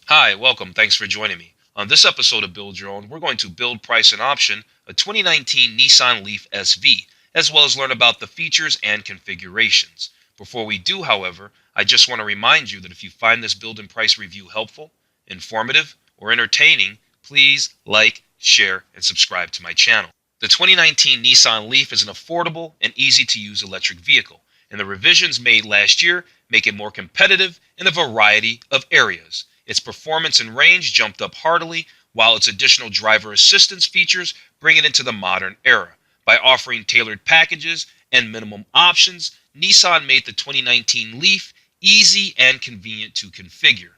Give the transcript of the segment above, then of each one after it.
Hi, welcome. Thanks for joining me. On this episode of Build Your Own, we're going to build, price, and option a 2019 Nissan Leaf SV, as well as learn about the features and configurations. Before we do, however, I just want to remind you that if you find this build and price review helpful, informative, or entertaining, please like, share, and subscribe to my channel. The 2019 Nissan Leaf is an affordable and easy-to-use electric vehicle, and the revisions made last year make it more competitive in a variety of areas. Its performance and range jumped up heartily, while its additional driver assistance features bring it into the modern era. By offering tailored packages and minimum options, Nissan made the 2019 Leaf easy and convenient to configure.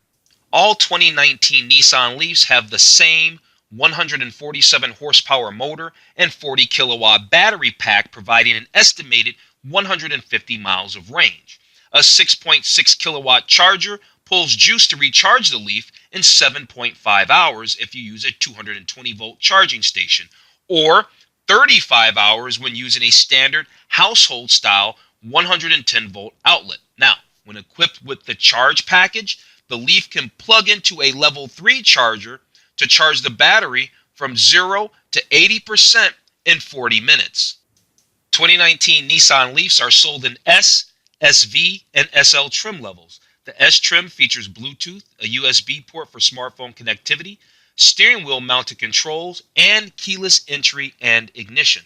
All 2019 Nissan Leafs have the same 147 horsepower motor and 40 kilowatt battery pack, providing an estimated 150 miles of range. A 6.6 kilowatt charger pulls juice to recharge the Leaf in 7.5 hours if you use a 220 volt charging station, or 35 hours when using a standard household style 110 volt outlet. Now, when equipped with the charge package, the Leaf can plug into a level 3 charger to charge the battery from 0 to 80% in 40 minutes. 2019 Nissan Leafs are sold in S, SV, and SL trim levels. The S trim features Bluetooth, a USB port for smartphone connectivity, steering wheel mounted controls, and keyless entry and ignition.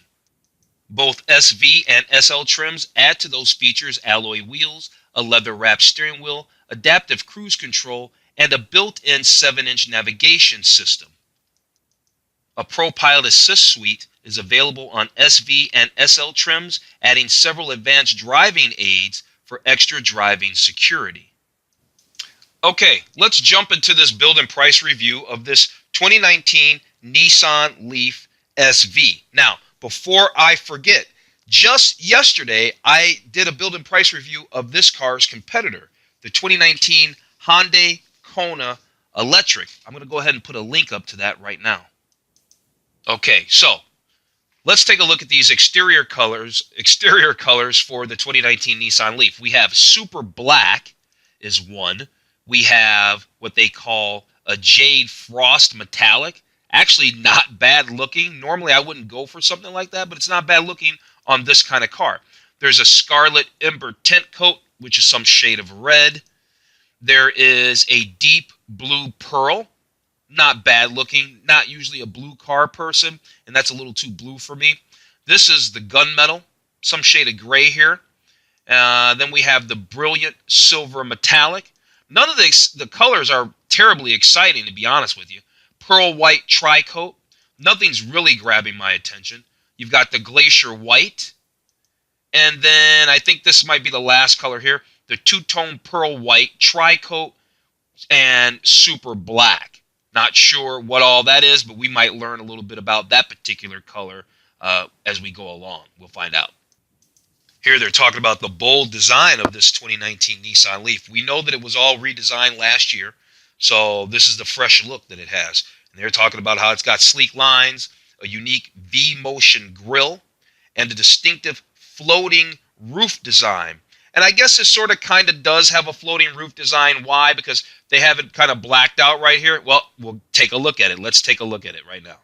Both SV and SL trims add to those features alloy wheels, a leather-wrapped steering wheel, adaptive cruise control, and a built-in 7-inch navigation system. A ProPilot Assist suite is available on SV and SL trims, adding several advanced driving aids for extra driving security. Okay, let's jump into this build and price review of this 2019 Nissan Leaf SV. Now, before I forget, just yesterday I did a build and price review of this car's competitor, the 2019 Hyundai Kona Electric. I'm going to go ahead and put a link up to that right now. Okay, so let's take a look at these exterior colors for the 2019 Nissan Leaf. We have super black is one. We have what they call a jade frost metallic. Actually not bad looking. Normally I wouldn't go for something like that, but it's not bad looking on this kind of car. There's a scarlet ember tint coat, which is some shade of red. There is a deep blue pearl. Not bad looking. Not usually a blue car person, and that's a little too blue for me. This is the gunmetal, some shade of gray here. Then we have the brilliant silver metallic. None of the colors are terribly exciting, to be honest with you. Pearl white tri-coat. Nothing's really grabbing my attention. You've got the glacier white. And then I think this might be the last color here. The two-tone pearl white tri-coat and super black. Not sure what all that is, but we might learn a little bit about that particular color as we go along. We'll find out. Here they're talking about the bold design of this 2019 Nissan Leaf. We know that it was all redesigned last year, so this is the fresh look that it has. And they're talking about how it's got sleek lines, a unique vmotion grille, and a distinctive floating roof design. And I guess this sort of kind of does have a floating roof design. Why? Because they have it kind of blacked out right here. Well, we'll take a look at it. Let's take a look at it right now.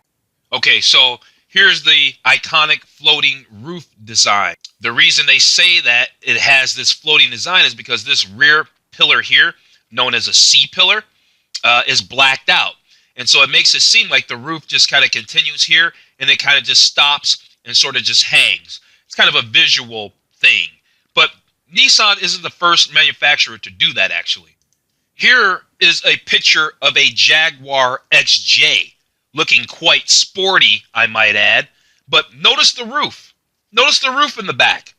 Okay, so here's the iconic floating roof design. The reason they say that it has this floating design is because this rear pillar here, known as a C-pillar, is blacked out. And so it makes it seem like the roof just kind of continues here and it kind of just stops and sort of just hangs. It's kind of a visual thing. But Nissan isn't the first manufacturer to do that, actually. Here is a picture of a Jaguar XJ, looking quite sporty, I might add. But notice the roof. Notice the roof in the back.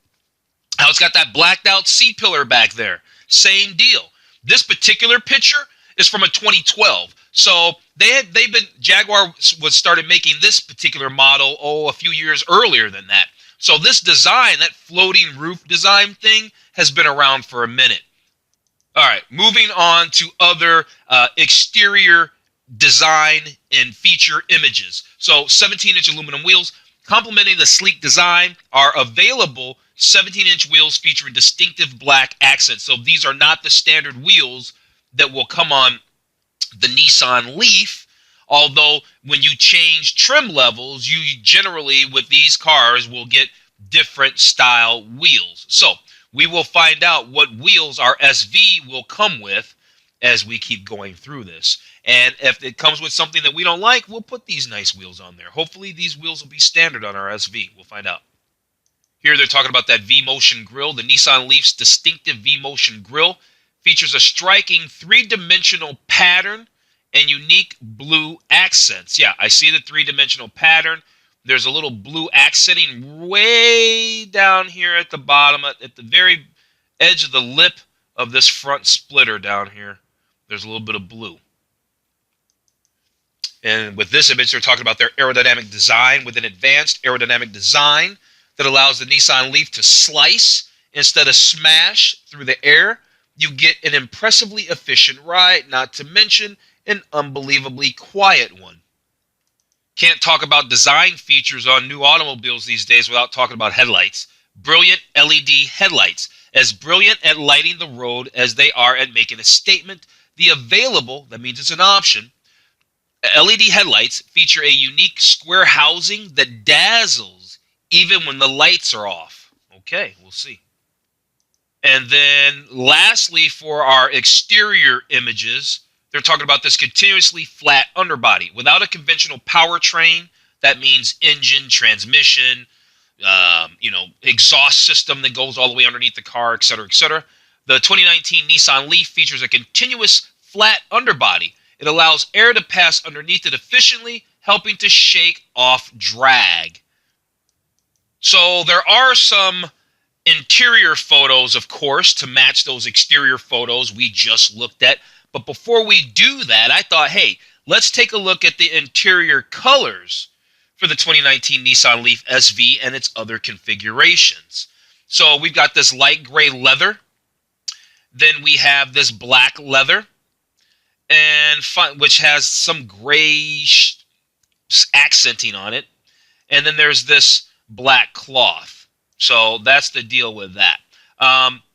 How it's got that blacked out C-pillar back there. Same deal. This particular picture is from a 2012. So Jaguar was started making this particular model, a few years earlier than that. So this design, that floating roof design thing, has been around for a minute. All right, moving on to other exterior design and feature images. So 17-inch aluminum wheels. Complementing the sleek design are available 17-inch wheels featuring distinctive black accents. So these are not the standard wheels that will come on the Nissan Leaf, although when you change trim levels, you generally, with these cars, will get different style wheels. So we will find out what wheels our SV will come with as we keep going through this. And if it comes with something that we don't like, we'll put these nice wheels on there. Hopefully these wheels will be standard on our SV. We'll find out. Here they're talking about that vmotion grille. The Nissan Leaf's distinctive vmotion grille features a striking three-dimensional pattern and unique blue accents. Yeah, I see the three-dimensional pattern. There's a little blue accenting way down here at the bottom, at the very edge of the lip of this front splitter down here. There's a little bit of blue. And with this image, they're talking about their aerodynamic design with an advanced aerodynamic design that allows the Nissan Leaf to slice instead of smash through the air. You get an impressively efficient ride, not to mention an unbelievably quiet one. Can't talk about design features on new automobiles these days without talking about headlights. Brilliant LED headlights. As brilliant at lighting the road as they are at making a statement, the available, that means it's an option, LED headlights feature a unique square housing that dazzles even when the lights are off. Okay, we'll see. And then lastly, for our exterior images, they're talking about this continuously flat underbody. Without a conventional powertrain, that means engine, transmission, exhaust system that goes all the way underneath the car, etc., etc. The 2019 Nissan Leaf features a continuous flat underbody. It allows air to pass underneath it efficiently, helping to shake off drag. So there are some interior photos, of course, to match those exterior photos we just looked at. But before we do that, I thought, hey, let's take a look at the interior colors for the 2019 Nissan Leaf SV and its other configurations. So we've got this light gray leather. Then we have this black leather, and which has some grayish accenting on it. And then there's this black cloth. So that's the deal with that.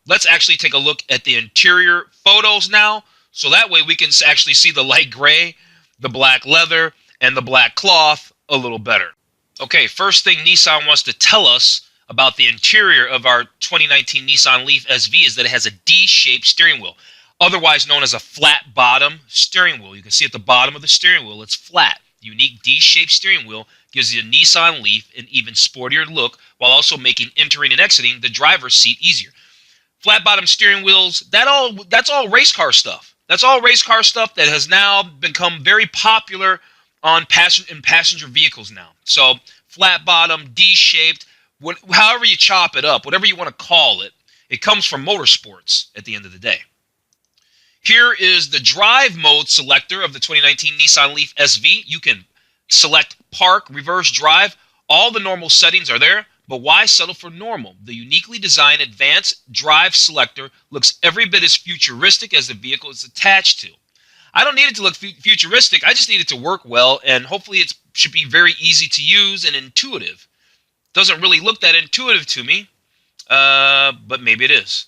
Let's actually take a look at the interior photos now. So that way we can actually see the light gray, the black leather, and the black cloth a little better. Okay, first thing Nissan wants to tell us about the interior of our 2019 Nissan Leaf SV is that it has a D-shaped steering wheel, otherwise known as a flat bottom steering wheel. You can see at the bottom of the steering wheel, it's flat. The unique D-shaped steering wheel gives you a Nissan Leaf an even sportier look while also making entering and exiting the driver's seat easier. Flat bottom steering wheels, that's all race car stuff. That's all race car stuff that has now become very popular on passenger vehicles now. So flat bottom, D-shaped, however you chop it up, whatever you want to call it, it comes from motorsports at the end of the day. Here is the drive mode selector of the 2019 Nissan Leaf SV. You can select park, reverse, drive. All the normal settings are there, but why settle for normal? The uniquely designed advanced drive selector looks every bit as futuristic as the vehicle is attached to. I don't need it to look futuristic. I just need it to work well, and hopefully it should be very easy to use and intuitive. Doesn't really look that intuitive to me, but maybe it is.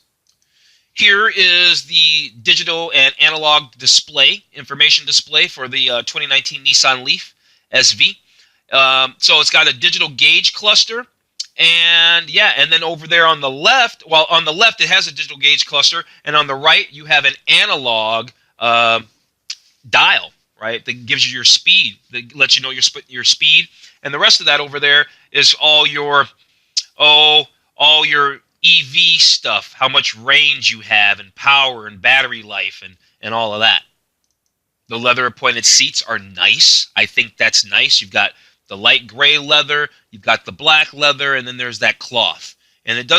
Here is the digital and analog display, information display for the 2019 Nissan Leaf SV. So it's got a digital gauge cluster, and then over there on the left, on the left it has a digital gauge cluster, and on the right you have an analog dial, right, that gives you your speed, that lets you know your speed, and the rest of that over there is all your EV stuff, how much range you have and power and battery life and all of that. The leather appointed seats are nice. I think that's nice. You've got the light gray leather, you've got the black leather, and then there's that cloth. And it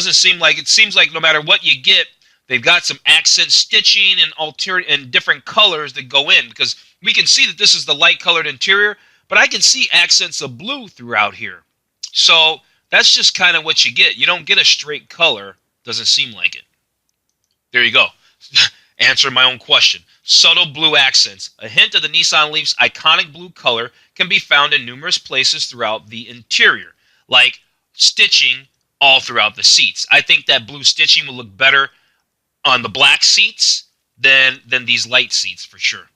seems like no matter what you get, they've got some accent stitching and different colors that go in, because we can see that this is the light colored interior, but I can see accents of blue throughout here. So that's just kind of what you get. You don't get a straight color. Doesn't seem like it. There you go. Answer my own question. Subtle blue accents. A hint of the Nissan Leaf's iconic blue color can be found in numerous places throughout the interior, like stitching all throughout the seats. I think that blue stitching will look better on the black seats than these light seats for sure.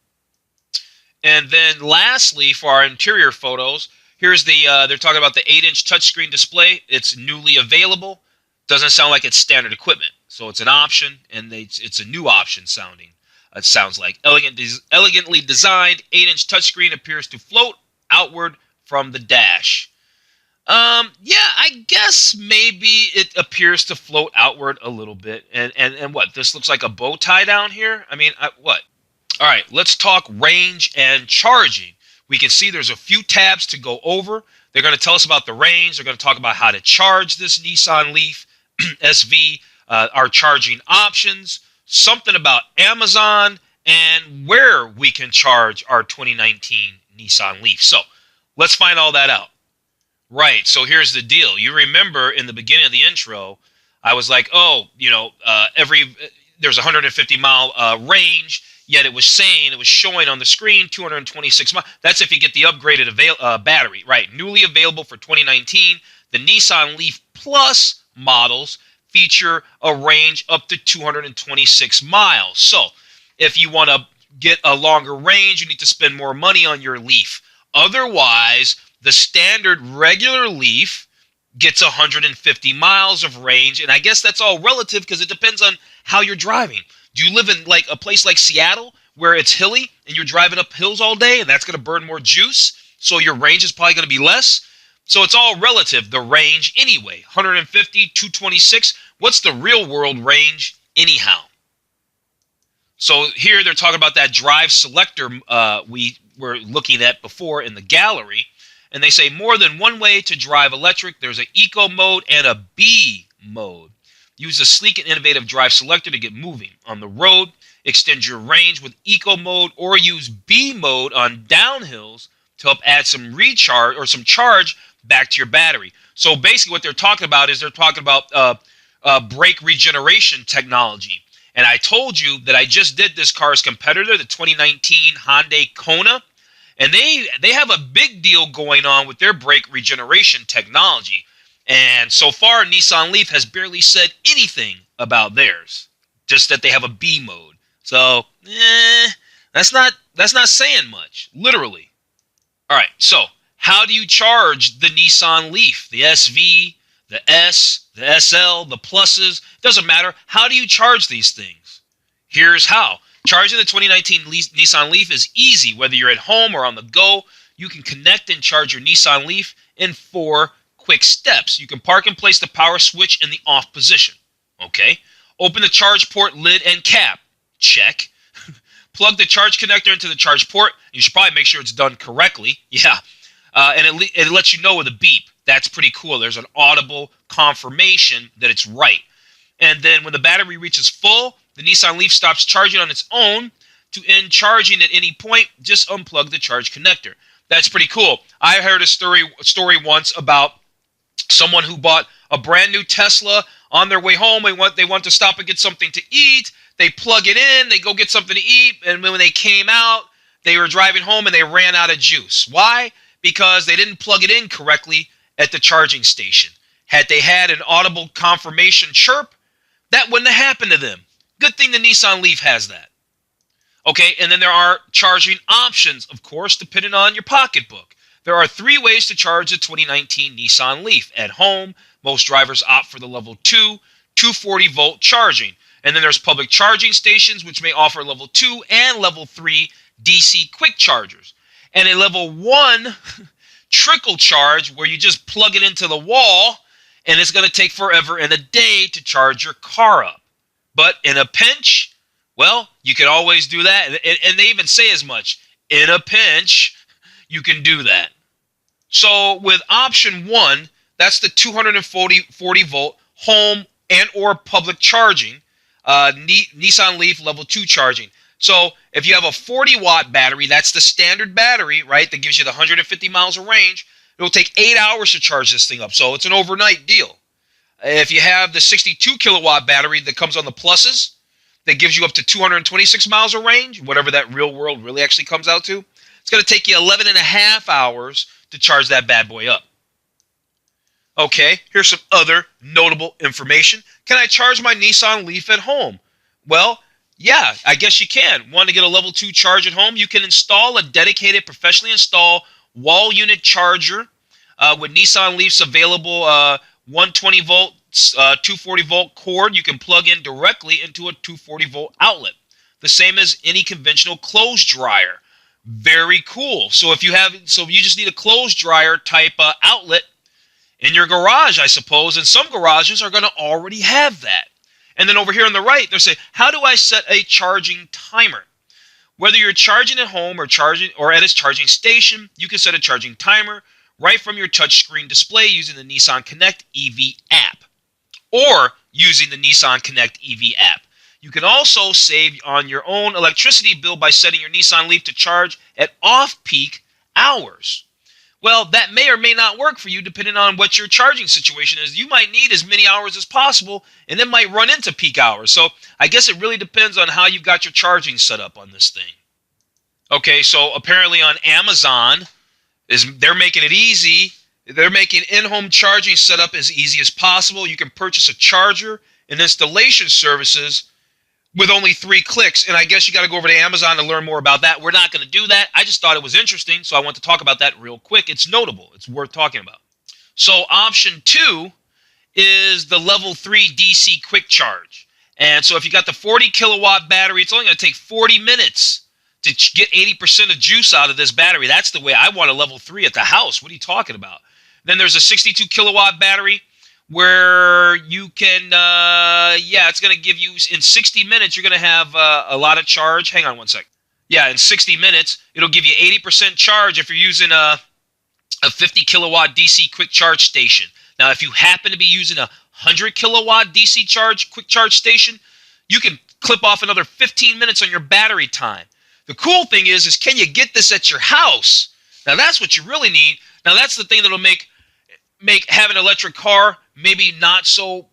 And then lastly, for our interior photos, here's they're talking about the 8-inch touchscreen display. It's newly available. Doesn't sound like it's standard equipment. So it's an option, and it's a new option sounding. It sounds like elegantly designed 8-inch touchscreen appears to float outward from the dash. Yeah, I guess maybe it appears to float outward a little bit. And what? This looks like a bow tie down here? I mean, what? All right, let's talk range and charging. We can see there's a few tabs to go over. They're going to tell us about the range. They're going to talk about how to charge this Nissan Leaf SV, our charging options, something about Amazon, and where we can charge our 2019 Nissan Leaf. So let's find all that out. Right, so here's the deal. You remember in the beginning of the intro, I was like, oh, there's a 150-mile range, yet it was showing on the screen 226 miles. That's if you get the upgraded battery. Right, newly available for 2019. The Nissan Leaf Plus models feature a range up to 226 miles. So if you want to get a longer range, you need to spend more money on your Leaf. Otherwise, the standard regular Leaf gets 150 miles of range, and I guess that's all relative because it depends on how you're driving. Do you live in like a place like Seattle where it's hilly and you're driving up hills all day and that's going to burn more juice, so your range is probably going to be less? So it's all relative, the range anyway. 150, 226. What's the real world range anyhow? So here they're talking about that drive selector we were looking at before in the gallery. And they say more than one way to drive electric. There's an eco mode and a B mode. Use a sleek and innovative drive selector to get moving on the road. Extend your range with eco mode, or use B mode on downhills to help add some recharge or some charge back to your battery. So basically what they're talking about is brake regeneration technology. And I told you that I just did this car's competitor, the 2019 Hyundai Kona. And they have a big deal going on with their brake regeneration technology. And so far, Nissan Leaf has barely said anything about theirs, just that they have a B mode. So, that's not saying much, literally. All right, so how do you charge the Nissan Leaf, the SV, the S, the SL, the Pluses? Doesn't matter. How do you charge these things? Here's how. Charging the 2019 Nissan Leaf is easy. Whether you're at home or on the go, you can connect and charge your Nissan Leaf in 4 quick steps. You can park and place the power switch in the off position. Okay. Open the charge port lid and cap. Check. Plug the charge connector into the charge port. You should probably make sure it's done correctly. Yeah. And it lets you know with a beep. That's pretty cool. There's an audible confirmation that it's right. And then when the battery reaches full, the Nissan Leaf stops charging on its own. To end charging at any point, just unplug the charge connector. That's pretty cool. I heard a story once about someone who bought a brand new Tesla on their way home. They want to stop and get something to eat. They plug it in. They go get something to eat. And when they came out, they were driving home and they ran out of juice. Why? Because they didn't plug it in correctly at the charging station. Had they had an audible confirmation chirp, that wouldn't have happened to them. Good thing the Nissan Leaf has that. Okay, and then there are charging options, of course, depending on your pocketbook. There are 3 ways to charge the 2019 Nissan Leaf. At home, most drivers opt for the level 2, 240-volt charging. And then there's public charging stations, which may offer level 2 and level 3 DC quick chargers. And a level 1 trickle charge, where you just plug it into the wall, and it's going to take forever and a day to charge your car up. But in a pinch, well, you can always do that. And they even say as much. In a pinch, you can do that. So with option 1, that's the 240-volt home and or public charging, Nissan Leaf level 2 charging. So if you have a 40-watt battery, that's the standard battery, right, that gives you the 150 miles of range. It'll take 8 hours to charge this thing up. So it's an overnight deal. If you have the 62 kilowatt battery that comes on the Pluses, that gives you up to 226 miles of range, whatever that real world really actually comes out to, it's going to take you 11 and a half hours to charge that bad boy up. Okay, here's some other notable information. Can I charge my Nissan Leaf at home? Well, Yeah, I guess you can. Want to get a level 2 charge at home? You can install a dedicated, professionally installed wall unit charger with Nissan Leaf's available 120 volt, 240 volt cord. You can plug in directly into a 240 volt outlet, the same as any conventional clothes dryer. Very cool. So you just need a clothes dryer type outlet in your garage, I suppose, and some garages are going to already have that. And then over here on the right, they're saying, how do I set a charging timer? Whether you're charging at home or at its charging station, you can set a charging timer right from your touchscreen display using the Nissan Connect EV app or using the Nissan Connect EV app. You can also save on your own electricity bill by setting your Nissan Leaf to charge at off-peak hours. Well, that may or may not work for you depending on what your charging situation is. You might need as many hours as possible, and it might run into peak hours. So I guess it really depends on how you've got your charging set up on this thing. Okay, so apparently on Amazon, they're making it easy. They're making in-home charging set up as easy as possible. You can purchase a charger and installation services with only 3 clicks, and I guess you got to go over to Amazon to learn more about that. We're not going to do that. I just thought it was interesting, so I want to talk about that real quick. It's notable. It's worth talking about. So option 2 is the level 3 DC quick charge. And so if you got the 40 kilowatt battery, it's only going to take 40 minutes to get 80% of juice out of this battery. That's the way I want a level 3 at the house. What are you talking about? Then there's a 62 kilowatt battery, where you can, it's going to give you, in 60 minutes, you're going to have a lot of charge. Hang on one sec. Yeah, in 60 minutes, it'll give you 80% charge if you're using a 50 kilowatt DC quick charge station. Now, if you happen to be using a 100 kilowatt DC quick charge station, you can clip off another 15 minutes on your battery time. The cool thing is can you get this at your house? Now, that's what you really need. Now, that's the thing that'll make having an electric car maybe not so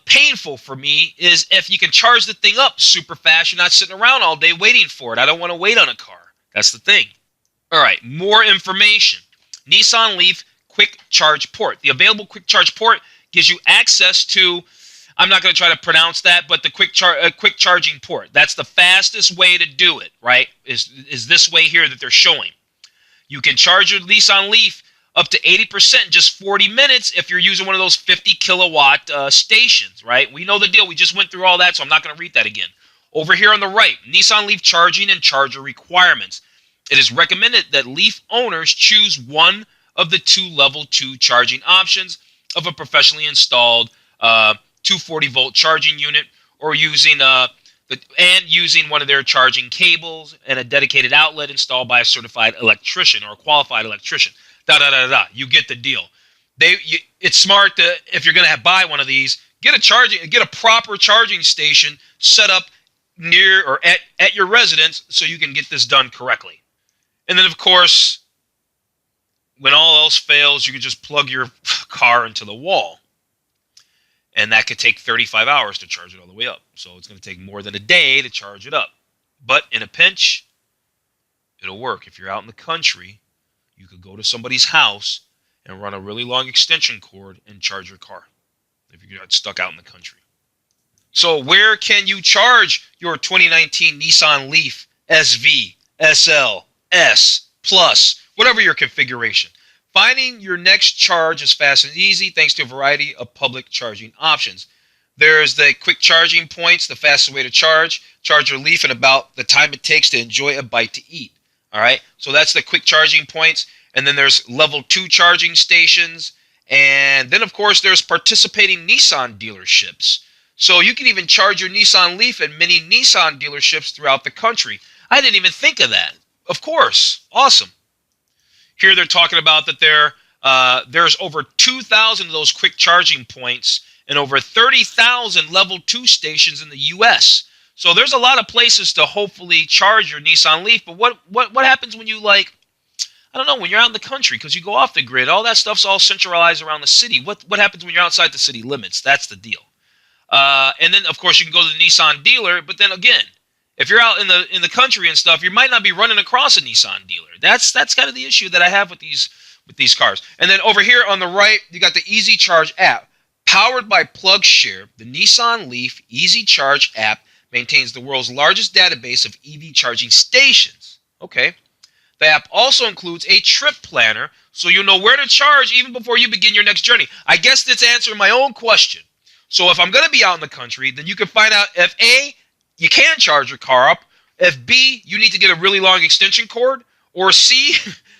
painful for me, is if you can charge the thing up super fast. You're not sitting around all day waiting for it. I don't want to wait on a car. That's the thing. All right, more information. Nissan Leaf Quick Charge Port. The available Quick Charge Port gives you access to, I'm not going to try to pronounce that, but the quick charging port. That's the fastest way to do it, right, is this way here that they're showing. You can charge your Nissan Leaf up to 80% in just 40 minutes if you're using one of those 50 kilowatt stations, right? We know the deal. We just went through all that, so I'm not going to read that again. Over here on the right, Nissan Leaf charging and charger requirements. It is recommended that Leaf owners choose one of the 2 level 2 charging options of a professionally installed 240 volt charging unit, or using one of their charging cables and a dedicated outlet installed by a certified electrician or a qualified electrician. You get the deal. It's smart to, if you're going to buy one of these, get a proper charging station set up near or at your residence so you can get this done correctly. And then, of course, when all else fails, you can just plug your car into the wall. And that could take 35 hours to charge it all the way up. So it's going to take more than a day to charge it up. But in a pinch, it'll work. If you're out in the country, you could go to somebody's house and run a really long extension cord and charge your car if you got stuck out in the country. So where can you charge your 2019 Nissan Leaf SV, SL, S, Plus, whatever your configuration? Finding your next charge is fast and easy thanks to a variety of public charging options. There's the quick charging points, the fastest way to charge your Leaf in about the time it takes to enjoy a bite to eat. All right, so that's the quick charging points. And then there's level 2 charging stations. And then, of course, there's participating Nissan dealerships. So you can even charge your Nissan Leaf at many Nissan dealerships throughout the country. I didn't even think of that. Of course. Awesome. Here they're talking about that there's over 2,000 of those quick charging points and over 30,000 level 2 stations in the U.S. So there's a lot of places to hopefully charge your Nissan Leaf. But what happens when you, like, I don't know, when you're out in the country, because you go off the grid, all that stuff's all centralized around the city. What happens when you're outside the city limits? That's the deal. And then, of course, you can go to the Nissan dealer. But then again, if you're out in the country and stuff, you might not be running across a Nissan dealer. That's kind of the issue that I have with these cars. And then over here on the right, you got the Easy Charge app. Powered by PlugShare, the Nissan Leaf Easy Charge app maintains the world's largest database of EV charging stations. Okay. The app also includes a trip planner, so you'll know where to charge even before you begin your next journey. I guess that's answering my own question. So if I'm going to be out in the country, then you can find out if A, you can charge your car up, if B, you need to get a really long extension cord, or C,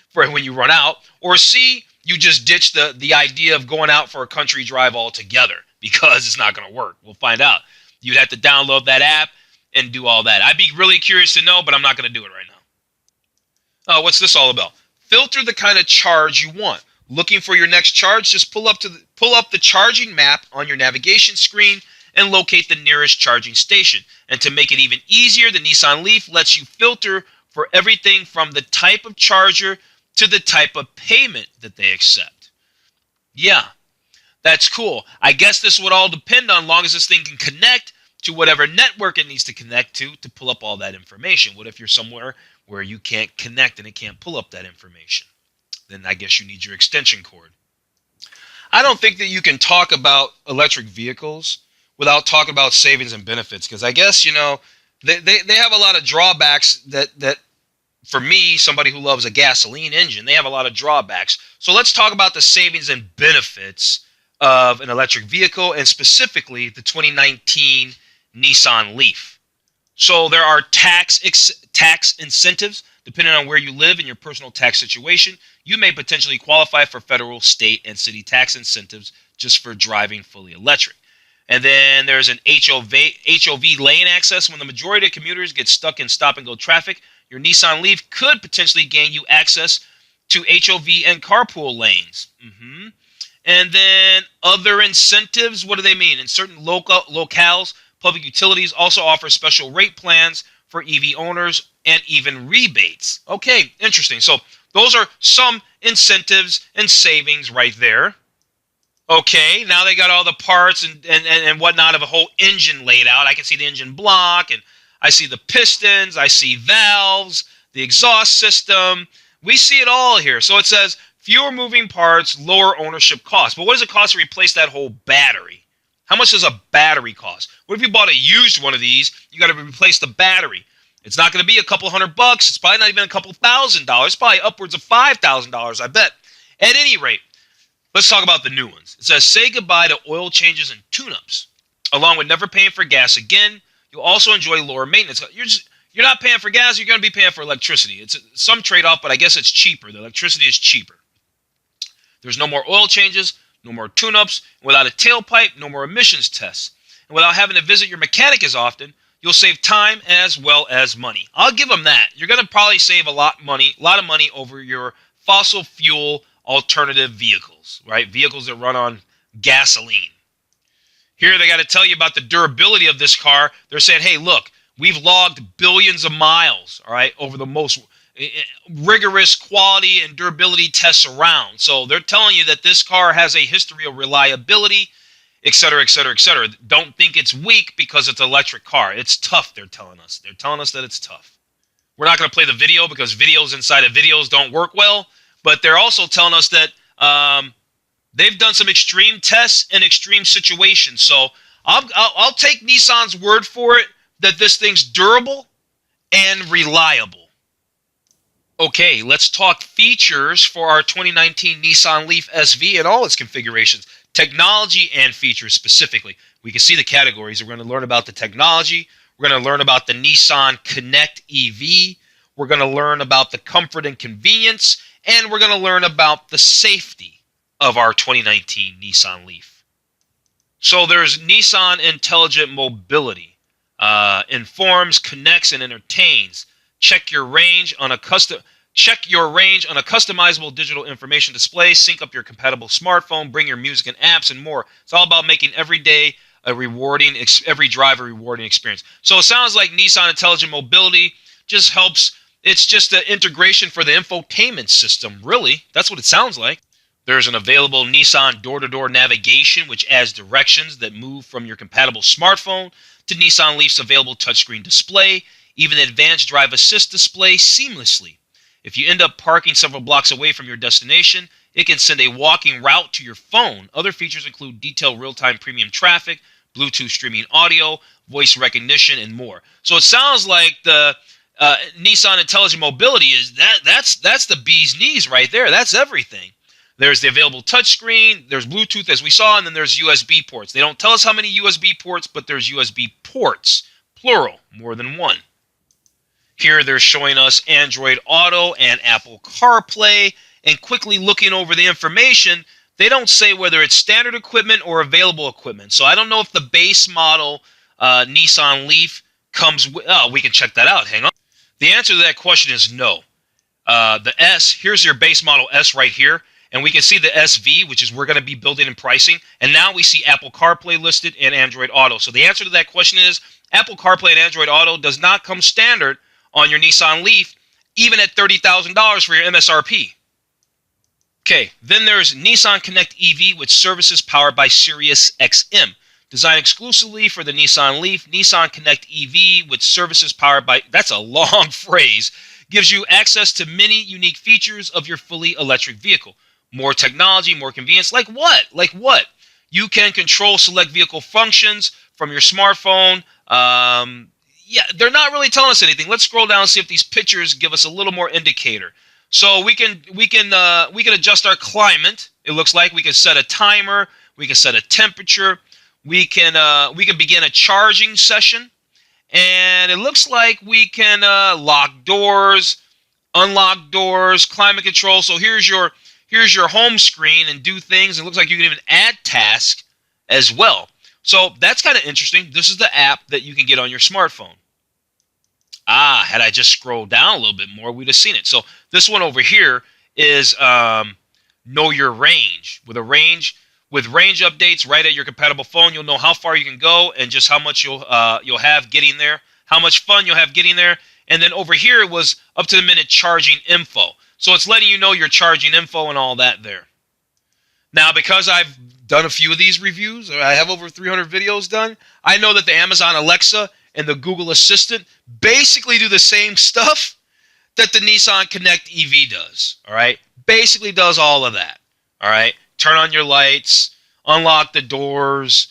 for when you run out, or C, you just ditch the idea of going out for a country drive altogether because it's not going to work. We'll find out. You'd have to download that app and do all that. I'd be really curious to know, but I'm not going to do it right now. What's this all about? Filter the kind of charge you want. Looking for your next charge? Just pull up the charging map on your navigation screen and locate the nearest charging station. And to make it even easier, the Nissan Leaf lets you filter for everything from the type of charger to the type of payment that they accept. Yeah, that's cool. I guess this would all depend on long as this thing can connect to whatever network it needs to connect to pull up all that information. What if you're somewhere where you can't connect and it can't pull up that information? Then I guess you need your extension cord. I don't think that you can talk about electric vehicles without talking about savings and benefits, because I guess, they have a lot of drawbacks that for me, somebody who loves a gasoline engine, they have a lot of drawbacks. So let's talk about the savings and benefits of an electric vehicle, and specifically the 2019 Nissan Leaf. So there are tax incentives. Depending on where you live in your personal tax situation, you may potentially qualify for federal, state, and city tax incentives just for driving fully electric. And then there's an HOV lane access. When the majority of commuters get stuck in stop-and-go traffic, your Nissan Leaf could potentially gain you access to HOV and carpool lanes. And then other incentives, what do they mean? In certain locales, public utilities also offer special rate plans for EV owners and even rebates. Okay, interesting. So those are some incentives and savings right there. Okay, now they got all the parts and whatnot of a whole engine laid out. I can see the engine block, and I see the pistons, I see valves, the exhaust system. We see it all here. So it says fewer moving parts, lower ownership costs. But what does it cost to replace that whole battery? How much does a battery cost? What if you bought a used one of these? You got to replace the battery. It's not going to be a couple $100. It's probably not even a couple $1,000. It's probably upwards of $5,000, I bet. At any rate, let's talk about the new ones. It says, say goodbye to oil changes and tune-ups. Along with never paying for gas again, you'll also enjoy lower maintenance. You're not paying for gas, you're going to be paying for electricity. It's some trade-off, but I guess it's cheaper. The electricity is cheaper. There's no more oil changes, no more tune-ups. Without a tailpipe, no more emissions tests. And without having to visit your mechanic as often, you'll save time as well as money. I'll give them that. You're going to probably save a lot of money over your fossil fuel alternative vehicles, right? Vehicles that run on gasoline. Here they got to tell you about the durability of this car. They're saying, hey, look, we've logged billions of miles, all right, over the most rigorous quality and durability tests around. So they're telling you that this car has a history of reliability, et cetera, et cetera, et cetera. Don't think it's weak because it's an electric car. It's tough, they're telling us. They're telling us that it's tough. We're not going to play the video because videos inside of videos don't work well, but they're also telling us that they've done some extreme tests in extreme situations. So I'll take Nissan's word for it that this thing's durable and reliable. Okay, let's talk features for our 2019 Nissan Leaf SV and all its configurations. Technology and features specifically. We can see the categories. We're going to learn about the technology. We're going to learn about the Nissan Connect EV. We're going to learn about the comfort and convenience. And we're going to learn about the safety of our 2019 Nissan Leaf. So there's Nissan Intelligent Mobility. Informs, connects, and entertains. Check your range on a customizable digital information display. Sync up your compatible smartphone. Bring your music and apps and more. It's all about making every drive a rewarding experience. So it sounds like Nissan Intelligent Mobility just helps. It's just an integration for the infotainment system, really. That's what it sounds like. There's an available Nissan door-to-door navigation, which adds directions that move from your compatible smartphone to Nissan Leaf's available touchscreen display, even advanced drive assist display seamlessly. If you end up parking several blocks away from your destination, it can send a walking route to your phone. Other features include detailed real-time premium traffic, Bluetooth streaming audio, voice recognition, and more. So it sounds like the Nissan Intelligent Mobility is that's the bee's knees right there. That's everything. There's the available touchscreen, there's Bluetooth as we saw, and then there's USB ports. They don't tell us how many USB ports, but there's USB ports, plural, more than one. Here they're showing us Android Auto and Apple CarPlay, and quickly looking over the information, they don't say whether it's standard equipment or available equipment. So I don't know if the base model Nissan Leaf comes with, oh, we can check that out, hang on. The answer to that question is no. The S, here's your base model S right here, and we can see the SV, which is we're going to be building and pricing, and now we see Apple CarPlay listed and Android Auto. So the answer to that question is Apple CarPlay and Android Auto does not come standard on your Nissan Leaf, even at $30,000 for your MSRP. Okay, then there's Nissan Connect EV with services powered by Sirius XM. Designed exclusively for the Nissan Leaf, Nissan Connect EV with services powered by, that's a long phrase, gives you access to many unique features of your fully electric vehicle. More technology, more convenience. Like what? Like what? You can control select vehicle functions from your smartphone. Yeah, they're not really telling us anything. Let's scroll down and see if these pictures give us a little more indicator. So we can adjust our climate. It looks like we can set a timer. We can set a temperature. We can begin a charging session, and it looks like we can lock doors, unlock doors, climate control. So here's your home screen and do things. It looks like you can even add tasks as well. So that's kind of interesting. This is the app that you can get on your smartphone. Had I just scrolled down a little bit more, we'd have seen it. So this one over here is Know Your Range. With range updates right at your compatible phone, you'll know how far you can go and just how much you'll have getting there, how much fun you'll have getting there. And then over here was up to the minute charging info. So it's letting you know your charging info and all that there. Now, because I've done a few of these reviews, I have over 300 videos done, I know that the Amazon Alexa and the Google Assistant basically do the same stuff that the Nissan Connect EV does, all right? Basically does all of that, all right? Turn on your lights, unlock the doors,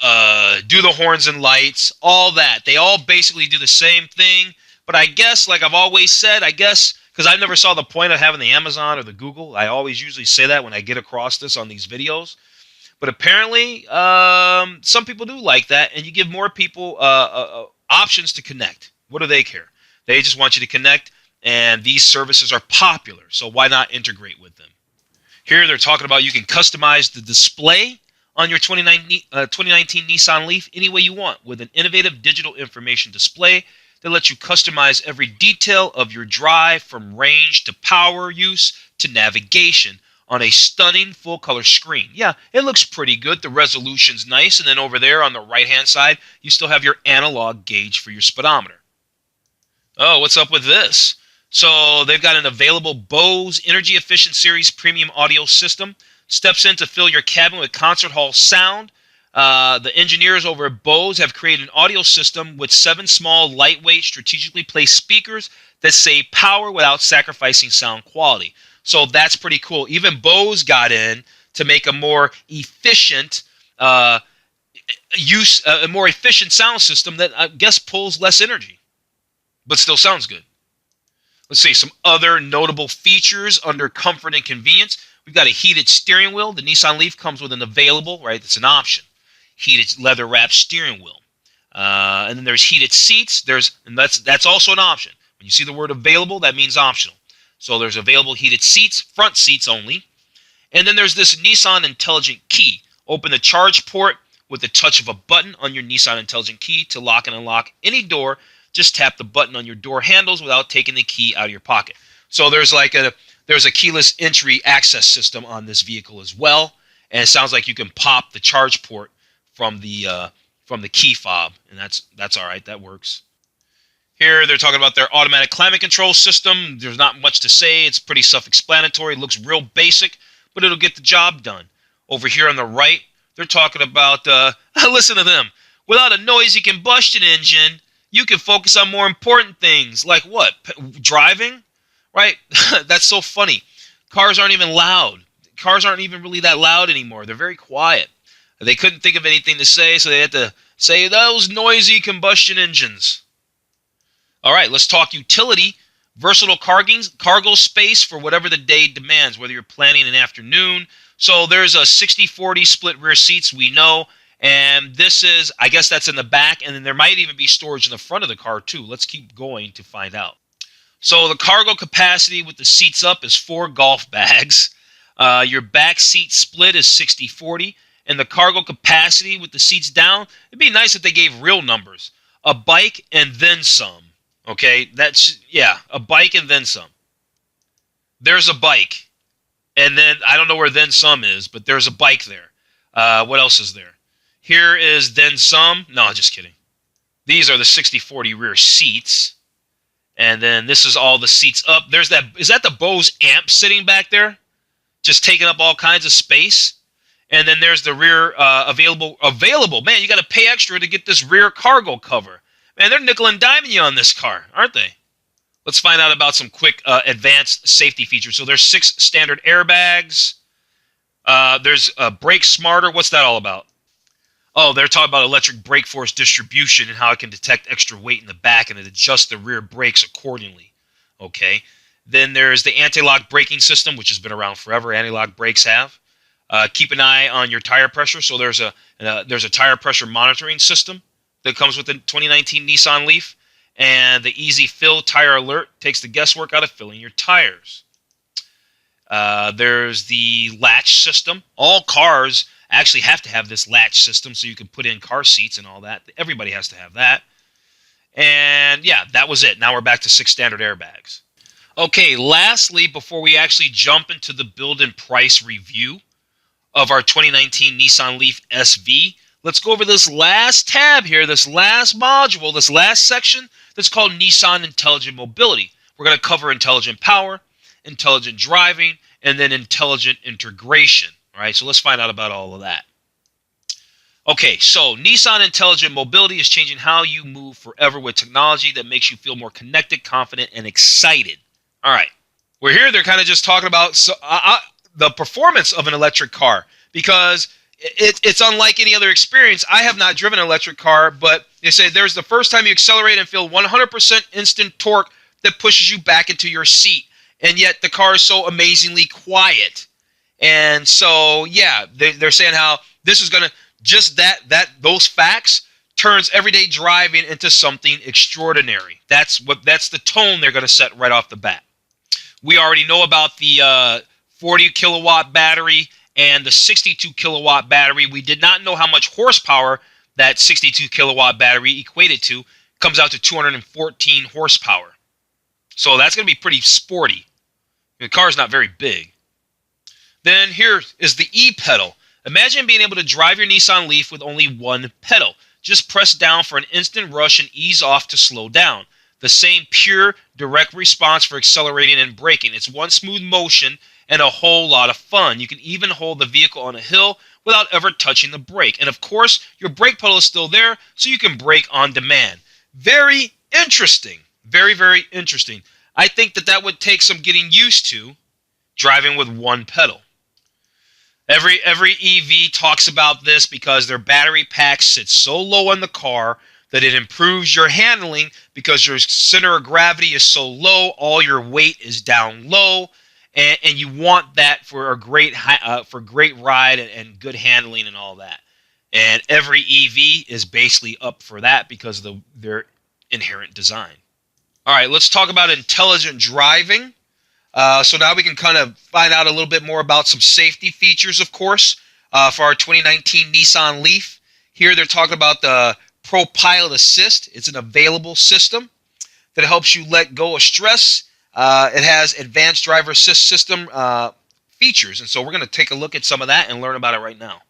do the horns and lights, all that. They all basically do the same thing, but I guess, like I've always said, I guess, because I never saw the point of having the Amazon or the Google. I always usually say that when I get across this on these videos. But apparently, some people do like that, and you give more people options to connect. What do they care? They just want you to connect, and these services are popular, so why not integrate with them? Here they're talking about you can customize the display on your 2019 Nissan Leaf any way you want with an innovative digital information display that lets you customize every detail of your drive from range to power use to navigation on a stunning full-color screen. Yeah, it looks pretty good. The resolution's nice. And then over there on the right-hand side, you still have your analog gauge for your speedometer. Oh, what's up with this? So they've got an available Bose Energy Efficient Series premium audio system. Steps in to fill your cabin with concert hall sound. The engineers over at Bose have created an audio system with 7 small, lightweight, strategically placed speakers that save power without sacrificing sound quality. So that's pretty cool. Even Bose got in to make a more efficient a more efficient sound system that I guess pulls less energy, but still sounds good. Let's see some other notable features under comfort and convenience. We've got a heated steering wheel. The Nissan Leaf comes with an available, right? It's an option. Heated leather-wrapped steering wheel. And then there's heated seats. And that's also an option. When you see the word available, that means optional. So there's available heated seats, front seats only. And then there's this Nissan Intelligent Key. Open the charge port with the touch of a button on your Nissan Intelligent Key to lock and unlock any door. Just tap the button on your door handles without taking the key out of your pocket. So there's a keyless entry access system on this vehicle as well. And it sounds like you can pop the charge port from the key fob, and that's all right. That works. Here they're talking about their automatic climate control system. There's not much to say. It's pretty self-explanatory. It looks real basic, but it'll get the job done. Over here on the right, they're talking about, listen to them. Without a noisy combustion engine, you can focus on more important things. Like what? Driving? Right? That's so funny. Cars aren't even loud. Cars aren't even really that loud anymore. They're very quiet. They couldn't think of anything to say, so they had to say those noisy combustion engines. All right, let's talk utility. Versatile cargo space for whatever the day demands, whether you're planning an afternoon. So there's a 60-40 split rear seats, we know. And this is, I guess that's in the back, and then there might even be storage in the front of the car too. Let's keep going to find out. So the cargo capacity with the seats up is 4 golf bags. Your back seat split is 60-40. And the cargo capacity with the seats down, it'd be nice if they gave real numbers. A bike and then some. Okay, a bike and then some. There's a bike. And then, I don't know where then some is, but there's a bike there. What else is there? Here is then some. No, just kidding. These are the 60-40 rear seats. And then this is all the seats up. There's that. Is that the Bose amp sitting back there? Just taking up all kinds of space. And then there's the rear available. Man, you got to pay extra to get this rear cargo cover. Man, they're nickel and diming you on this car, aren't they? Let's find out about some quick advanced safety features. So there's 6 standard airbags. There's Brake Smarter. What's that all about? Oh, they're talking about electric brake force distribution and how it can detect extra weight in the back and it adjusts the rear brakes accordingly. Okay. Then there's the anti-lock braking system, which has been around forever. Anti-lock brakes have. Keep an eye on your tire pressure. So there's a tire pressure monitoring system that comes with the 2019 Nissan Leaf. And the Easy Fill Tire Alert takes the guesswork out of filling your tires. There's the latch system. All cars actually have to have this latch system so you can put in car seats and all that. Everybody has to have that. And yeah, that was it. Now we're back to 6 standard airbags. Okay, lastly, before we actually jump into the build and price review of our 2019 Nissan Leaf SV, let's go over this last tab here, this last module, this last section that's called Nissan Intelligent Mobility. We're going to cover intelligent power, intelligent driving, and then intelligent integration. All right, so let's find out about all of that. Okay, so Nissan Intelligent Mobility is changing how you move forever with technology that makes you feel more connected, confident, and excited. All right, we're here. They're kind of just talking about the performance of an electric car because it's unlike any other experience. I have not driven an electric car, but they say there's the first time you accelerate and feel 100% instant torque that pushes you back into your seat. And yet the car is so amazingly quiet. And so, yeah, they're saying how this is going to, just those facts turns everyday driving into something extraordinary. That's the tone they're going to set right off the bat. We already know about the 40 kilowatt battery and the 62 kilowatt battery. We did not know how much horsepower that 62 kilowatt battery equated to. Comes out to 214 horsepower. So that's going to be pretty sporty. The car is not very big. Then here is the E-pedal. Imagine being able to drive your Nissan Leaf with only one pedal. Just press down for an instant rush and ease off to slow down. The same pure, direct response for accelerating and braking. It's one smooth motion and a whole lot of fun. You can even hold the vehicle on a hill without ever touching the brake. And of course, your brake pedal is still there, so you can brake on demand. Very interesting. Very, very interesting. I think that would take some getting used to driving with one pedal. Every EV talks about this because their battery pack sits so low in the car that it improves your handling because your center of gravity is so low, all your weight is down low, and you want that for a great ride and good handling and all that. And every EV is basically up for that because of their inherent design. All right, let's talk about intelligent driving. So now we can kind of find out a little bit more about some safety features, of course, for our 2019 Nissan Leaf. Here they're talking about the Pro Pilot Assist. It's an available system that helps you let go of stress. It has advanced driver assist system features, and so we're going to take a look at some of that and learn about it right now.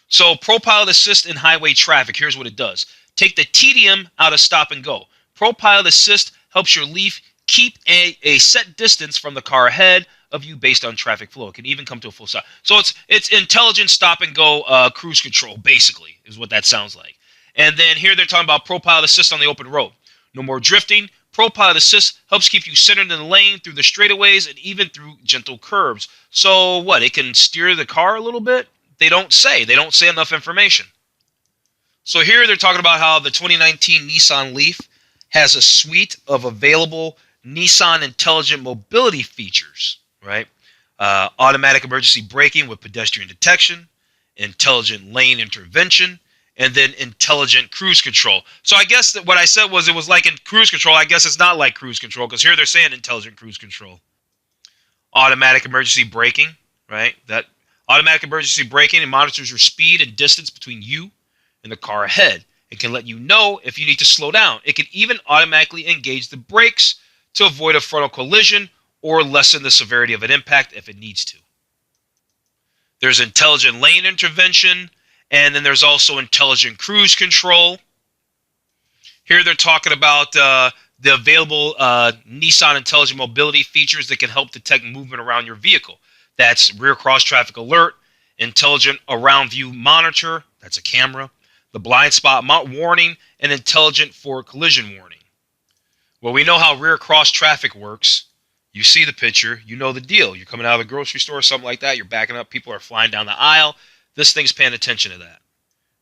So Pro Pilot Assist in highway traffic, here's what it does. Take the tedium out of stop and go. Pro Pilot Assist helps your Leaf keep a set distance from the car ahead of you based on traffic flow. It can even come to a full stop. So it's intelligent stop and go cruise control, basically, is what that sounds like. And then here they're talking about Pro Pilot Assist on the open road. No more drifting. Pro Pilot Assist helps keep you centered in the lane through the straightaways and even through gentle curves. So what? It can steer the car a little bit? They don't say enough information. So here they're talking about how the 2019 Nissan Leaf has a suite of available Nissan intelligent mobility features, right? Automatic emergency braking with pedestrian detection, intelligent lane intervention, and then intelligent cruise control. So I guess that what I said was it was like in cruise control. I guess it's not like cruise control because here they're saying intelligent cruise control. Automatic emergency braking, right? That automatic emergency braking, it monitors your speed and distance between you and the car ahead. It can let you know if you need to slow down. It can even automatically engage the brakes to avoid a frontal collision or lessen the severity of an impact if it needs to. There's intelligent lane intervention, and then there's also intelligent cruise control. Here they're talking about the available Nissan intelligent mobility features that can help detect movement around your vehicle. That's rear cross traffic alert, intelligent around view monitor, that's a camera, the blind spot warning, and intelligent forward collision warning. Well, we know how rear cross traffic works. You see the picture, you know the deal. You're coming out of the grocery store or something like that, you're backing up, people are flying down the aisle. This thing's paying attention to that.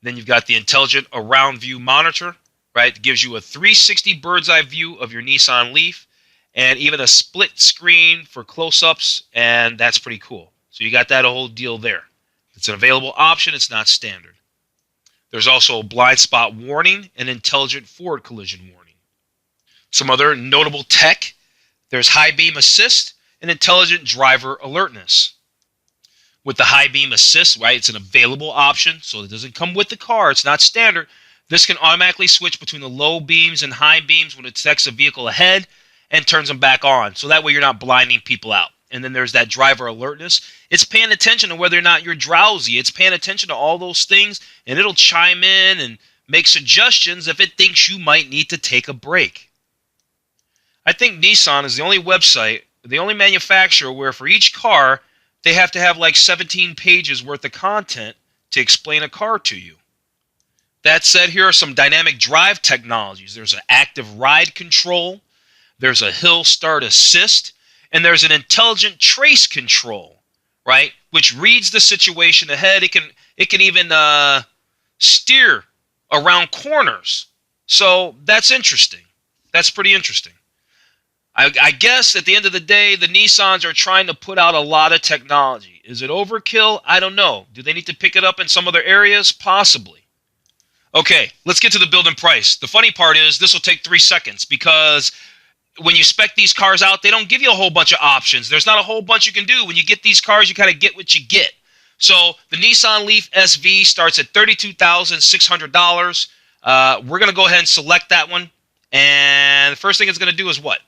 Then you've got the intelligent around view monitor, right? It gives you a 360 bird's eye view of your Nissan Leaf and even a split screen for close-ups, and that's pretty cool. So you got that whole deal there. It's an available option, it's not standard. There's also a blind spot warning and intelligent forward collision warning. Some other notable tech, there's high beam assist and intelligent driver alertness. With the high beam assist, right, it's an available option, so it doesn't come with the car, it's not standard. This can automatically switch between the low beams and high beams when it detects a vehicle ahead and turns them back on, so that way you're not blinding people out. And then there's that driver alertness. It's paying attention to whether or not you're drowsy. It's paying attention to all those things, and it'll chime in and make suggestions if it thinks you might need to take a break. I think Nissan is the only website, the only manufacturer where for each car, they have to have like 17 pages worth of content to explain a car to you. That said, here are some dynamic drive technologies. There's an active ride control, there's a hill start assist, and there's an intelligent trace control, right? Which reads the situation ahead. It can even steer around corners. So that's interesting. That's pretty interesting. I guess at the end of the day, the Nissans are trying to put out a lot of technology. Is it overkill? I don't know. Do they need to pick it up in some other areas? Possibly. Okay, let's get to the build and price. The funny part is this will take 3 seconds because when you spec these cars out, they don't give you a whole bunch of options. There's not a whole bunch you can do. When you get these cars, you kind of get what you get. So the Nissan Leaf SV starts at $32,600. We're going to go ahead and select that one. And the first thing it's going to do is what?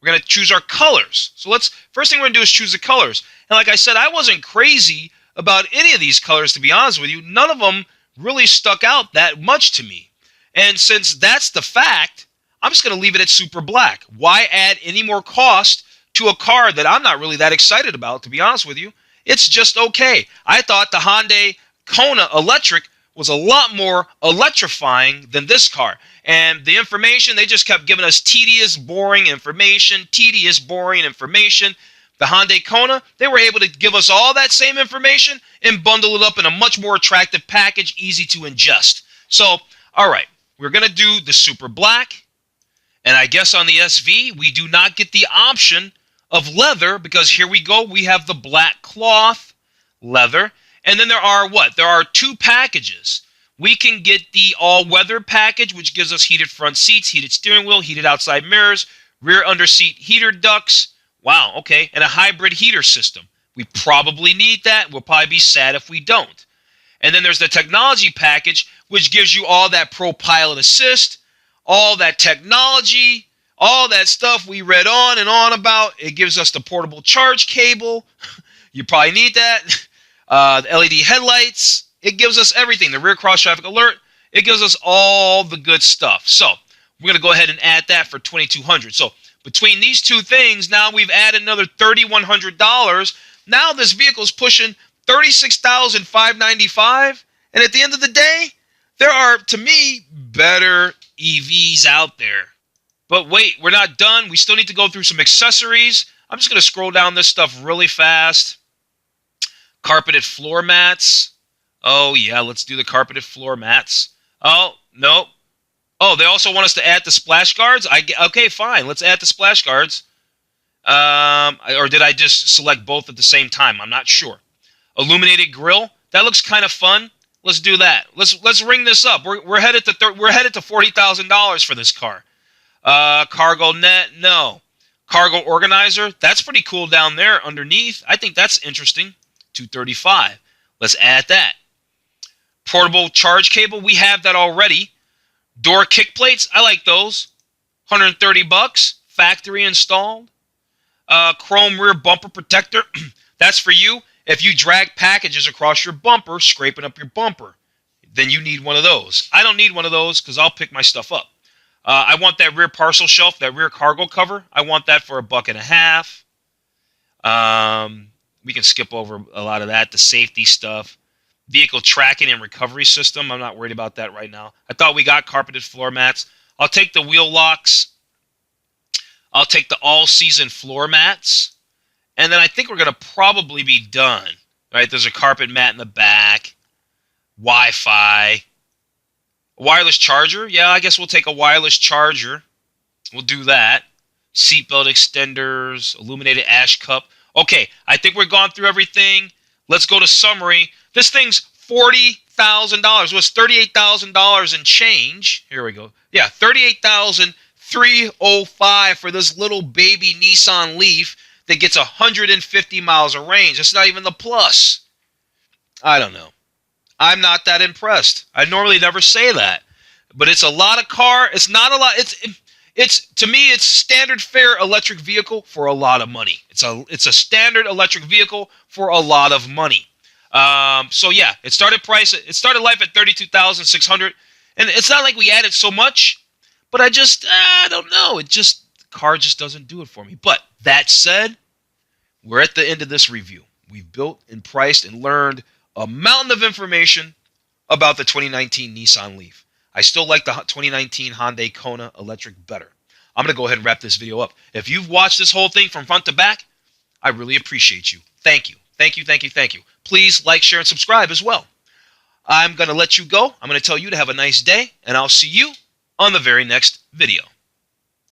We're going to choose our colors. So first thing we're going to do is choose the colors. And like I said, I wasn't crazy about any of these colors, to be honest with you. None of them really stuck out that much to me. And since that's the fact, I'm just going to leave it at super black. Why add any more cost to a car that I'm not really that excited about, to be honest with you? It's just okay. I thought the Hyundai Kona Electric was a lot more electrifying than this car. And the information, they just kept giving us tedious, boring information. The Hyundai Kona, they were able to give us all that same information and bundle it up in a much more attractive package, easy to ingest. So, all right, we're going to do the super black. And I guess on the SV, we do not get the option of leather because here we go. We have the black cloth leather. And then there are what? There are 2 packages. We can get the all-weather package, which gives us heated front seats, heated steering wheel, heated outside mirrors, rear underseat heater ducts. Wow, okay. And a hybrid heater system. We probably need that. We'll probably be sad if we don't. And then there's the technology package, which gives you all that Pro Pilot Assist, all that technology, all that stuff we read on and on about. It gives us the portable charge cable. You probably need that. The LED headlights. It gives us everything. The rear cross traffic alert. It gives us all the good stuff. So we're going to go ahead and add that for $2,200. So between these 2 things, now we've added another $3,100. Now this vehicle is pushing $36,595. And at the end of the day, there are, to me, better EVs out there. But wait, we're not done. We still need to go through some accessories. I'm just going to scroll down this stuff really fast. Carpeted floor mats. Oh, yeah, let's do the carpeted floor mats. Oh, no. Oh, they also want us to add the splash guards? Okay, fine. Let's add the splash guards. Or did I just select both at the same time? I'm not sure. Illuminated grille. That looks kind of fun. Let's do that. Let's ring this up. We're headed to $40,000 for this car. Cargo net, no. Cargo organizer, that's pretty cool down there underneath. I think that's interesting. $235. Let's add that. Portable charge cable, we have that already. Door kick plates, I like those. $130, factory installed. Chrome rear bumper protector, that's for you. If you drag packages across your bumper, scraping up your bumper, then you need one of those. I don't need one of those because I'll pick my stuff up. I want that rear parcel shelf, that rear cargo cover. I want that for $1.50. We can skip over a lot of that. The safety stuff. Vehicle tracking and recovery system. I'm not worried about that right now. I thought we got carpeted floor mats. I'll take the wheel locks. I'll take the all-season floor mats. And then I think we're going to probably be done. Right? There's a carpet mat in the back. Wi-Fi. Wireless charger. Yeah, I guess we'll take a wireless charger. We'll do that. Seatbelt extenders. Illuminated ash cup. Okay, I think we've gone through everything. Let's go to summary. This thing's $40,000. It was $38,000 and change. Here we go. Yeah, $38,305 for this little baby Nissan Leaf that gets 150 miles of range. That's not even the plus. I don't know. I'm not that impressed. I normally never say that. But it's a lot of car. It's not a lot. It's to me, it's standard fare electric vehicle for a lot of money. It's a standard electric vehicle for a lot of money. So yeah, it started life at $32,600, and it's not like we added so much, but I don't know. The car just doesn't do it for me. But that said, we're at the end of this review. We've built and priced and learned a mountain of information about the 2019 Nissan Leaf. I still like the 2019 Hyundai Kona Electric better. I'm going to go ahead and wrap this video up. If you've watched this whole thing from front to back, I really appreciate you. Thank you. Thank you, thank you, thank you. Please like, share, and subscribe as well. I'm going to let you go. I'm going to tell you to have a nice day, and I'll see you on the very next video.